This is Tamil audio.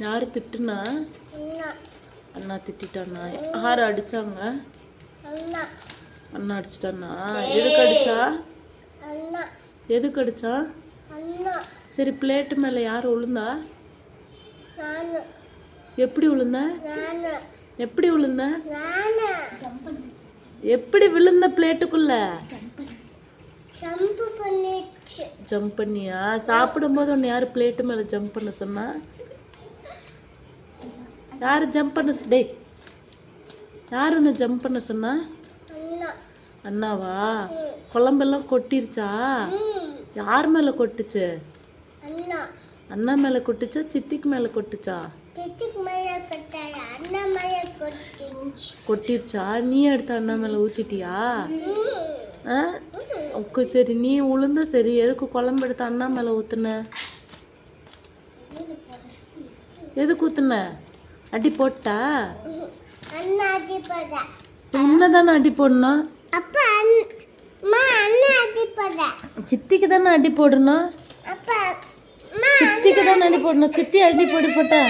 யாரு திட்டுனா? அண்ணா திட்டானா? யார் அடிச்சாங்க? அண்ணா அடிச்சிட்டானா? எதுக்கு அடிச்சா? எதுக்கு அடிச்சா? சரி, பிளேட்டு மேல யார் விழுந்தா? எப்படி விழுந்த? எப்படி விழுந்த? எப்படி விழுந்த பிளேட்டுக்குள்ள? ஜம்ப் பண்ணியா? சாப்பிடும்போது உன்னை யாரு பிளேட்டு மேல ஜம்ப் பண்ண சொன்னா? யாரு ஜம்ப் பண்ண டேய், யாரு உன்னை ஜம்ப் பண்ண சொன்னா? அண்ணாவா? குழம்பெல்லாம் கொட்டிருச்சா? யார் மேல கொட்டுச்சு? அண்ணா மேல கொட்டுச்சா சித்திக்கு மேல கொட்டுச்சா? கொட்டிருச்சா? நீ எடுத்து அண்ணா மேல ஊத்திட்டியா? சரி, நீ உளுந்த சரி, எதுக்கு குழம்பு எடுத்து அண்ணா மேல ஊத்துன? எதுக்கு ஊத்துன? அடி போட்டா? உன்னதானே அடி போடணும். சித்திக்கு தானே அடி போடணும். சித்திக்கு தானே அடி போடணும். சித்தி அடி போட்டா